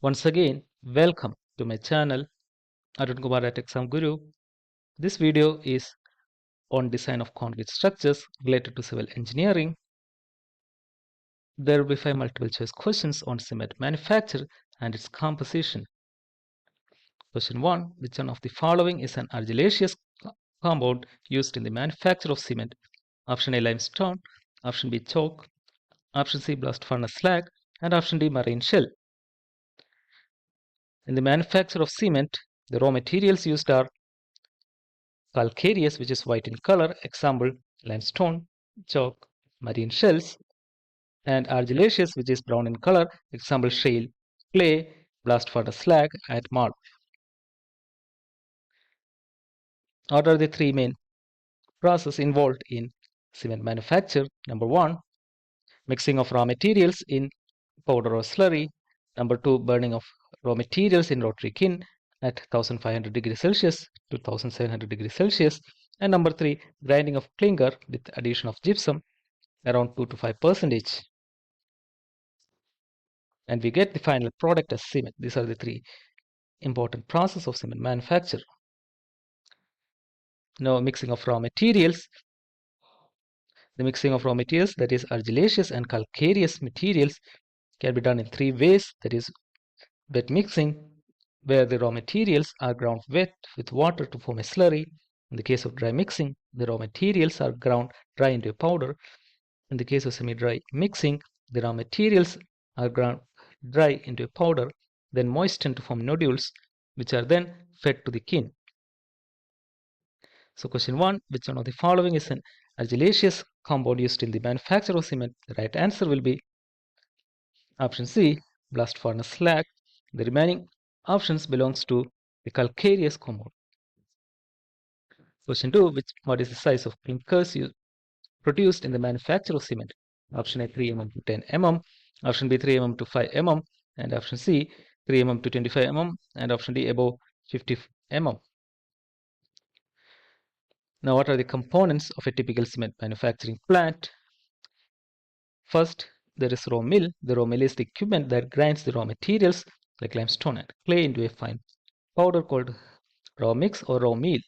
Once again, welcome to my channel Arun Kumar at Exam Guru. This video is on design of concrete structures related to civil engineering. There will be 5 multiple choice questions on cement manufacture and its composition. Question 1. Which one of the following is an argillaceous compound used in the manufacture of cement? Option A, limestone. Option B, chalk. Option C, blast furnace slag. And option D, marine shell. In the manufacture of cement, the raw materials used are calcareous, which is white in color, example limestone, chalk, marine shells, and argillaceous, which is brown in color, example shale, clay, blast furnace slag, and marl. What are the three main processes involved in cement manufacture? Number 1, mixing of raw materials in powder or slurry. Number 2, burning of raw materials in rotary kiln at 1500 degrees Celsius to 1700 degrees Celsius. And number 3, grinding of clinker with addition of gypsum around 2 to 5%. And we get the final product as cement. These are the three important processes of cement manufacture. Now, mixing of raw materials. The mixing of raw materials, that is argillaceous and calcareous materials, can be done in three ways. That is wet mixing, where the raw materials are ground wet with water to form a slurry. In the case of dry mixing, the raw materials are ground dry into a powder. In the case of semi-dry mixing, the raw materials are ground dry into a powder, then moistened to form nodules, which are then fed to the kiln. So question 1, which one of the following is an argillaceous compound used in the manufacture of cement? The right answer will be option C, blast furnace slag. The remaining options belongs to the calcareous compound. Question 2, what is the size of clinkers produced in the manufacture of cement? Option A, 3 mm to 10 mm. Option B, 3 mm to 5 mm. And option C, 3 mm to 25 mm. And option D, above 50 mm. Now, what are the components of a typical cement manufacturing plant? First, there is raw mill. The raw mill is the equipment that grinds the raw materials like limestone and clay into a fine powder called raw mix or raw meal.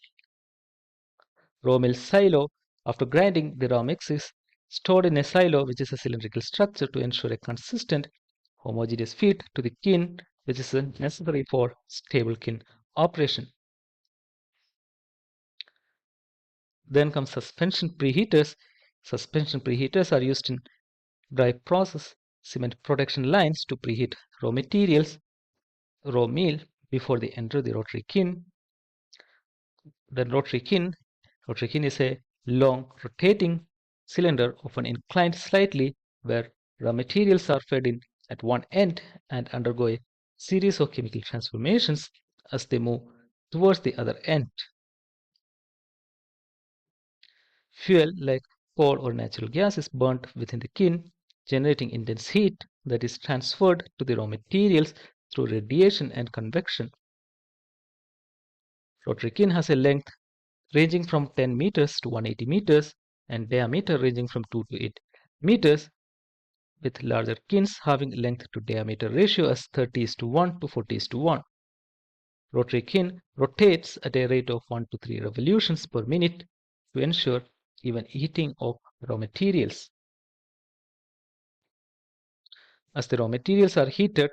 Raw mill silo. After grinding, the raw mix is stored in a silo, which is a cylindrical structure to ensure a consistent, homogeneous feed to the kiln, which is necessary for stable kiln operation. Then comes suspension preheaters. Suspension preheaters are used in dry process cement production lines to preheat raw materials, raw meal, before they enter the rotary kiln. The rotary kiln is a long rotating cylinder, often inclined slightly, where raw materials are fed in at one end and undergo a series of chemical transformations as they move towards the other end. Fuel like coal or natural gas is burnt within the kiln, generating intense heat that is transferred to the raw materials through radiation and convection. Rotary kiln has a length ranging from 10 meters to 180 meters and diameter ranging from 2 to 8 meters, with larger kilns having length to diameter ratio as 30:1 to 40:1. Rotary kiln rotates at a rate of 1 to 3 revolutions per minute to ensure even heating of raw materials. As the raw materials are heated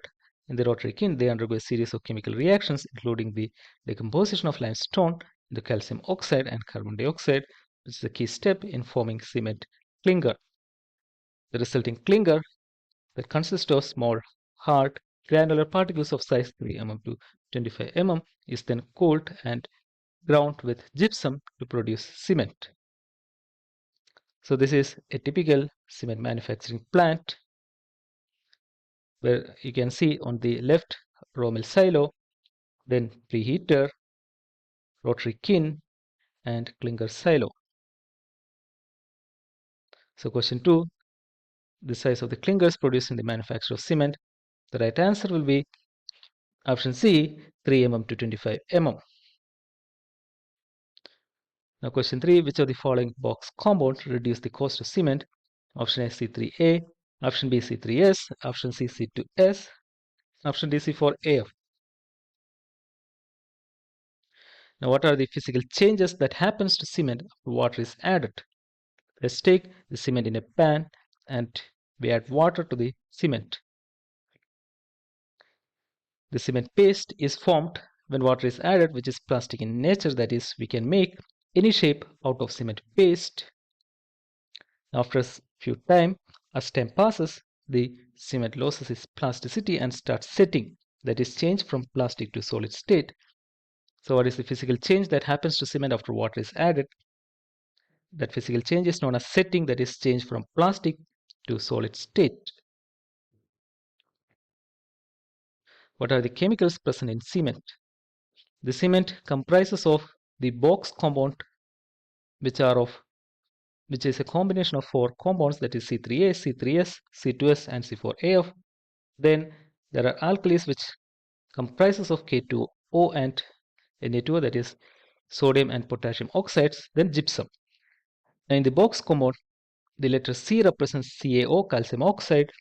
in the rotary kiln, they undergo a series of chemical reactions, including the decomposition of limestone into calcium oxide and carbon dioxide, which is a key step in forming cement clinker. The resulting clinker, that consists of small, hard, granular particles of size 3 mm to 25 mm, is then cooled and ground with gypsum to produce cement. So this is a typical cement manufacturing plant, where you can see on the left raw mill silo, then preheater, rotary kiln, and clinker silo. So question 2, the size of the clinkers produced in the manufacture of cement. The right answer will be option C, 3 mm to 25 mm. Now question 3, which of the following box compounds reduce the cost of cement? Option A, C3A, option B, C3S, option C, C2S, Option D, C4AF. Now, what are the physical changes that happens to cement after water is added? Let's take the cement in a pan and we add water to the cement. The cement paste is formed when water is added, which is plastic in nature. That is, we can make any shape out of cement paste. After a few time, as time passes, the cement loses its plasticity and starts setting. That is, change from plastic to solid state. So what is the physical change that happens to cement after water is added? That physical change is known as setting, that is change from plastic to solid state. What are the chemicals present in cement? The cement comprises of the box compound, which is a combination of 4 compounds, that is C3A, C3S, C2S, and C4AF. Then there are alkalis, which comprises of K2O and Na2O, that is sodium and potassium oxides. Then gypsum. Now in the box compound, the letter C represents CaO, calcium oxide.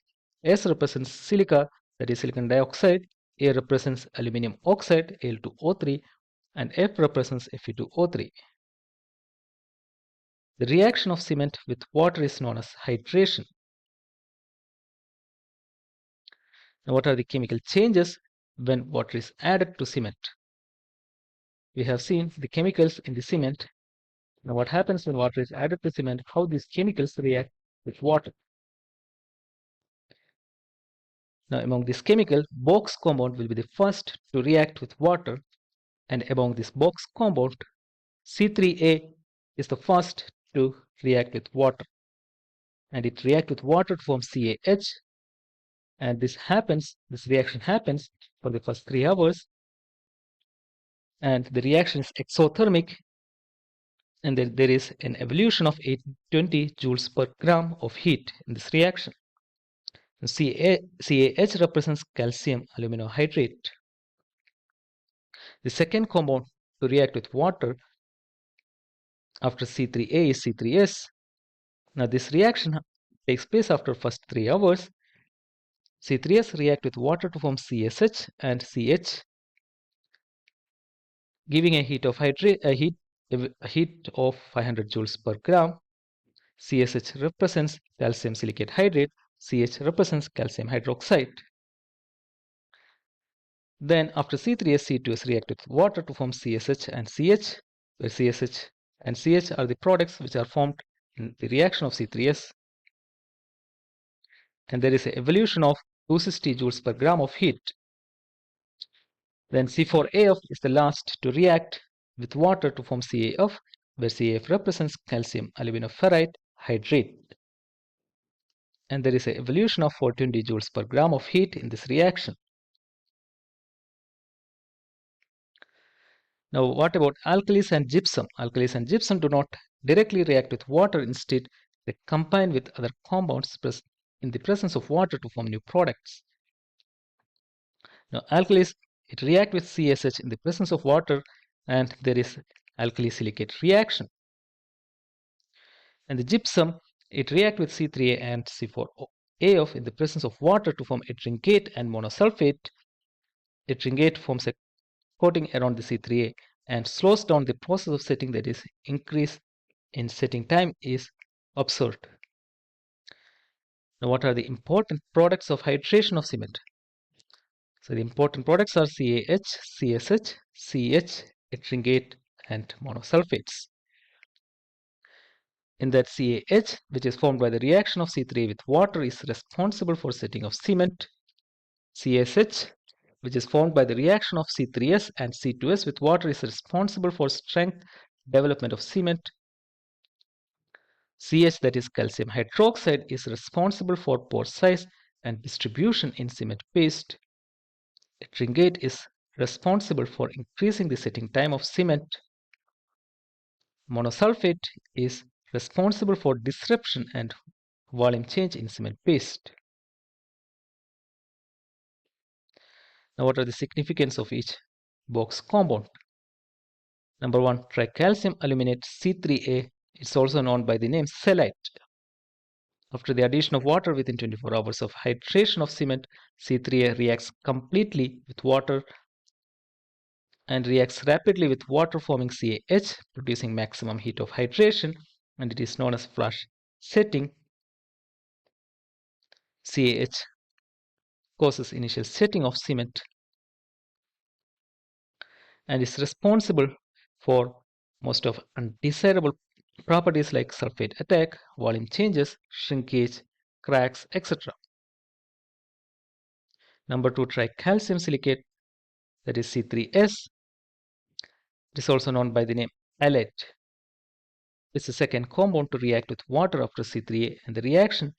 S represents silica, that is silicon dioxide. A represents aluminum oxide, Al2O3, and F represents Fe2O3. The reaction of cement with water is known as hydration. Now, what are the chemical changes when water is added to cement? We have seen the chemicals in the cement. Now, what happens when water is added to cement, how these chemicals react with water. Now, among these chemicals, box compound will be the first to react with water, and among this box compound, C3A is the first to react with water, and it reacts with water to form CaH, and this reaction happens for the first 3 hours, and the reaction is exothermic, and there is an evolution of 820 joules per gram of heat in this reaction. CaH represents calcium aluminohydrate. The second compound to react with water after C3A is C3S. Now this reaction takes place after first 3 hours. C3S react with water to form CSH and CH, giving a heat of 500 joules per gram. CSH represents calcium silicate hydrate. CH represents calcium hydroxide. Then after C3S, C2S react with water to form CSH and CH, where CSH and CH are the products which are formed in the reaction of C3S. And there is an evolution of 260 joules per gram of heat. Then C4AF is the last to react with water to form CAF, where CAF represents calcium aluminoferrite hydrate. And there is an evolution of 420 joules per gram of heat in this reaction. Now, what about alkalis and gypsum? Alkalis and gypsum do not directly react with water. Instead, they combine with other compounds in the presence of water to form new products. Now, alkalis, it reacts with CSH in the presence of water, and there is alkali silicate reaction. And the gypsum, it reacts with C3A and C4AF in the presence of water to form ettringate and monosulfate. Ettringate forms a coating around the C3A and slows down the process of setting, that is, increase in setting time is observed. Now, what are the important products of hydration of cement? So the important products are CaH, CSH, CH, ettringate, and monosulfates. In that CaH, which is formed by the reaction of C3 with water, is responsible for setting of cement. CSH, which is formed by the reaction of C3S and C2S with water, is responsible for strength development of cement. CH, that is calcium hydroxide, is responsible for pore size and distribution in cement paste. Ettringate is responsible for increasing the setting time of cement. Monosulfate is responsible for disruption and volume change in cement paste. Now, what are the significance of each box compound? Number 1, tricalcium aluminate C3A. It's also known by the name cellite. After the addition of water within 24 hours of hydration of cement, C3A reacts completely with water and reacts rapidly with water forming CaH, producing maximum heat of hydration, and it is known as flash setting. CaH causes initial setting of cement and is responsible for most of undesirable properties like sulfate attack, volume changes, shrinkage, cracks, etc. Number 2, tricalcium silicate, that is C3S. It is also known by the name alate. It's the second compound to react with water after C3A, and the reaction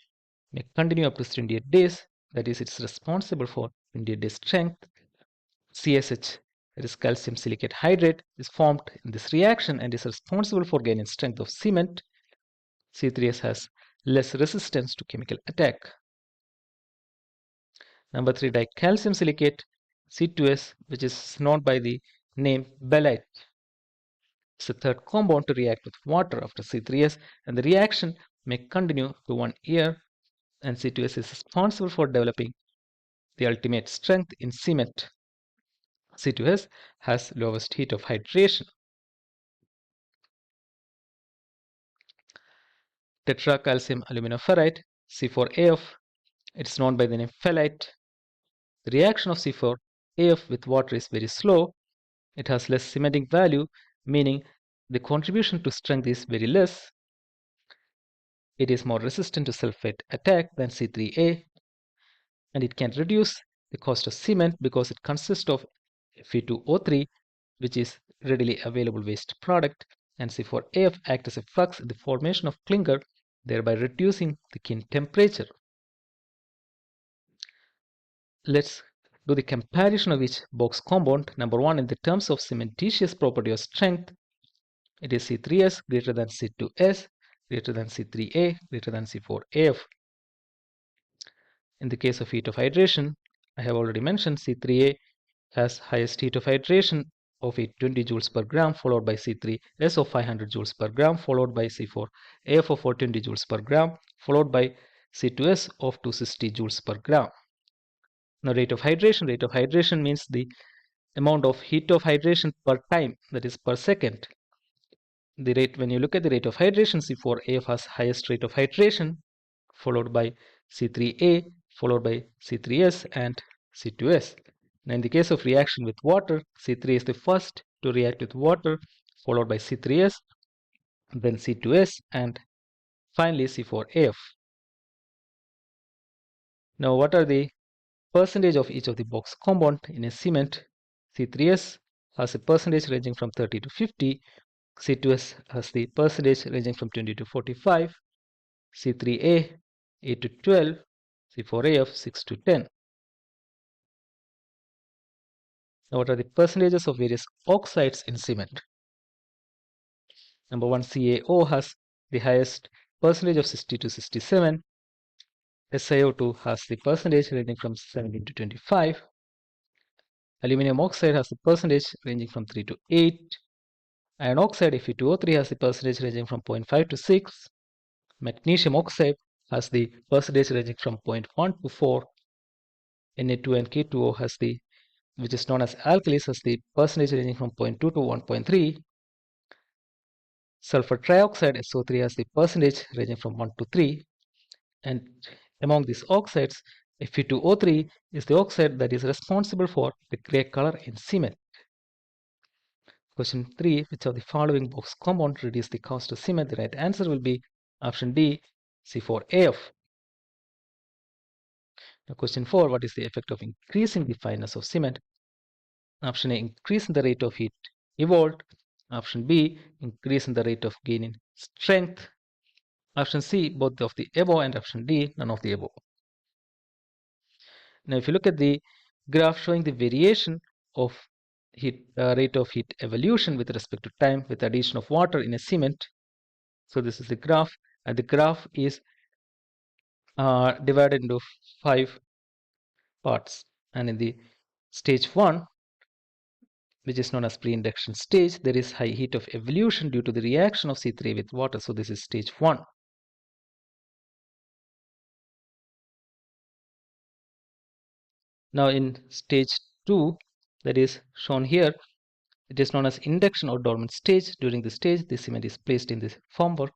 may continue up to 28 days. That is, it's responsible for 28 days strength. CSH, that is calcium silicate hydrate, is formed in this reaction and is responsible for gaining strength of cement. C3S has less resistance to chemical attack. Number 3, dicalcium silicate, C2S, which is known by the name belite. It's the third compound to react with water after C3S, and the reaction may continue to 1 year, and C2S is responsible for developing the ultimate strength in cement. C2S has lowest heat of hydration. Tetracalcium aluminoferrite, C4AF, it's known by the name phthalate. The reaction of C4AF with water is very slow. It has less cementing value, meaning the contribution to strength is very less. It is more resistant to sulfate attack than C3A, and it can reduce the cost of cement because it consists of Fe2O3, which is readily available waste product, and C4AF act as a flux in the formation of clinker, thereby reducing the kiln temperature. Let's do the comparison of each box compound. Number 1, in the terms of cementitious property or strength, it is C3S greater than C2S, greater than C3A, greater than C4AF. In the case of heat of hydration, I have already mentioned C3A has highest heat of hydration of 820 joules per gram, followed by C3S of 500 joules per gram, followed by C4AF of 420 joules per gram, followed by C2S of 260 joules per gram. Now, rate of hydration means the amount of heat of hydration per time, that is per second. The rate, when you look at the rate of hydration, C4AF has highest rate of hydration, followed by C3A, followed by C3S and C2S. Now, in the case of reaction with water, C3 is the first to react with water, followed by C3S, then C2S, and finally C4AF. Now, what are the percentage of each of the box compound in a cement? C3S has a percentage ranging from 30 to 50, C2S has the percentage ranging from 20 to 45, C3A 8 to 12, C4AF 6 to 10. Now, what are the percentages of various oxides in cement? Number 1, CaO has the highest percentage of 60 to 67. SiO2 has the percentage ranging from 17 to 25. Aluminum oxide has the percentage ranging from 3 to 8. Iron oxide Fe2O3 has the percentage ranging from 0.5 to 6. Magnesium oxide has the percentage ranging from 0.1 to 4. Na2 and K2O has the, which is known as alkalis, has the percentage ranging from 0.2 to 1.3. Sulfur trioxide SO3 has the percentage ranging from 1 to 3. And among these oxides, Fe2O3 is the oxide that is responsible for the gray color in cement. Question 3, which of the following box compound reduce the cost of cement? The right answer will be option D, C4AF. Now, question 4, what is the effect of increasing the fineness of cement? Option A, increase in the rate of heat evolved. Option B, increase in the rate of gain in strength. Option C, both of the above, and option D, none of the above. Now, if you look at the graph showing the variation of rate of heat evolution with respect to time with addition of water in a cement. So this is the graph, and the graph is divided into 5 parts. And in the stage 1, which is known as pre-induction stage, there is high heat of evolution due to the reaction of C3 with water. So this is stage 1. Now in stage 2, that is shown here, it is known as induction or dormant stage. During this stage, the cement is placed in this formwork.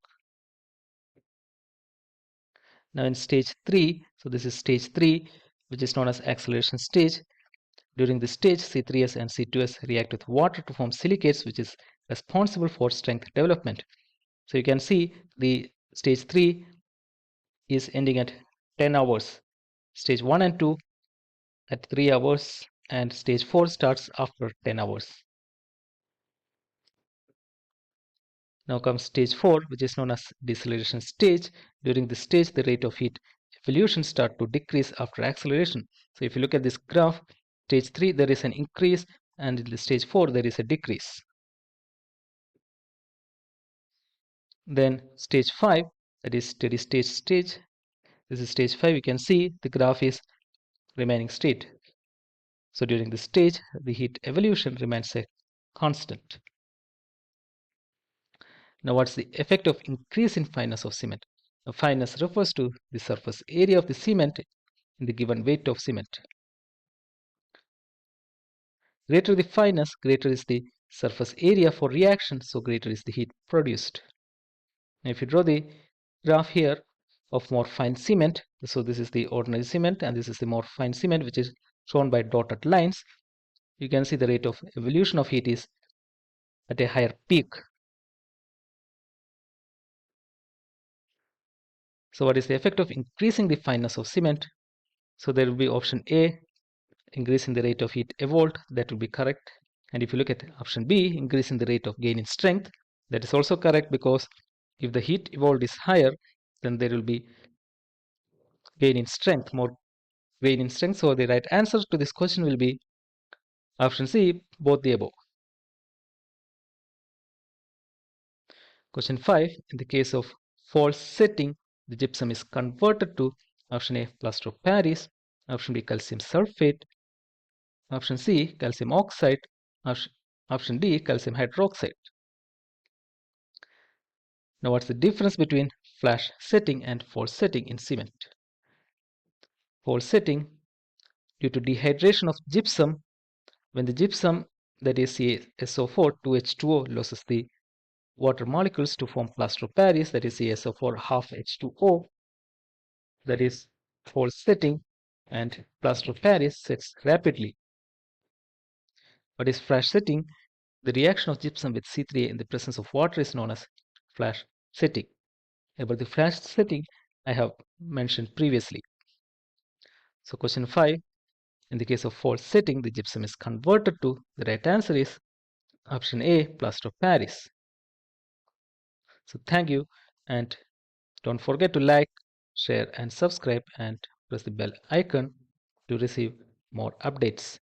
Now in stage 3, so this is stage 3, which is known as acceleration stage. During this stage, C3S and C2S react with water to form silicates, which is responsible for strength development. So you can see the stage 3 is ending at 10 hours. Stage 1 and 2 at 3 hours, and stage 4 starts after 10 hours. Now comes stage 4, which is known as deceleration stage. During this stage, the rate of heat evolution starts to decrease after acceleration. So if you look at this graph, stage 3 there is an increase, and in the stage 4 there is a decrease. Then stage 5, that is steady state stage. This is stage 5. You can see the graph is remaining straight. So during this stage, the heat evolution remains a constant. Now, what's the effect of increase in fineness of cement? Now, fineness refers to the surface area of the cement in the given weight of cement. Greater the fineness, greater is the surface area for reaction, so greater is the heat produced. Now, if you draw the graph here of more fine cement, so this is the ordinary cement and this is the more fine cement, which is shown by dotted lines, you can see the rate of evolution of heat is at a higher peak. So what is the effect of increasing the fineness of cement? So there will be option A, increasing the rate of heat evolved, that will be correct. And if you look at option B, increasing the rate of gain in strength, that is also correct, because if the heat evolved is higher, then there will be gain in strength, more gain in strength. So the right answer to this question will be option C, both the above. Question 5, in the case of false setting, the gypsum is converted to option A, plaster of Paris, option B, calcium sulfate, option C, calcium oxide, option D, calcium hydroxide. Now, what's the difference between flash setting and false setting in cement? False setting, due to dehydration of gypsum, when the gypsum, that is CaSO4 2H2O, loses the water molecules to form plaster of Paris, that is CaSO4 half H2O, that is false setting, and plaster of Paris sets rapidly. What is flash setting? The reaction of gypsum with C3A in the presence of water is known as flash setting. About the flash setting, I have mentioned previously. So question 5, in the case of false setting, the gypsum is converted to, the right answer is option A, plaster of Paris. So thank you, and don't forget to like, share and subscribe and press the bell icon to receive more updates.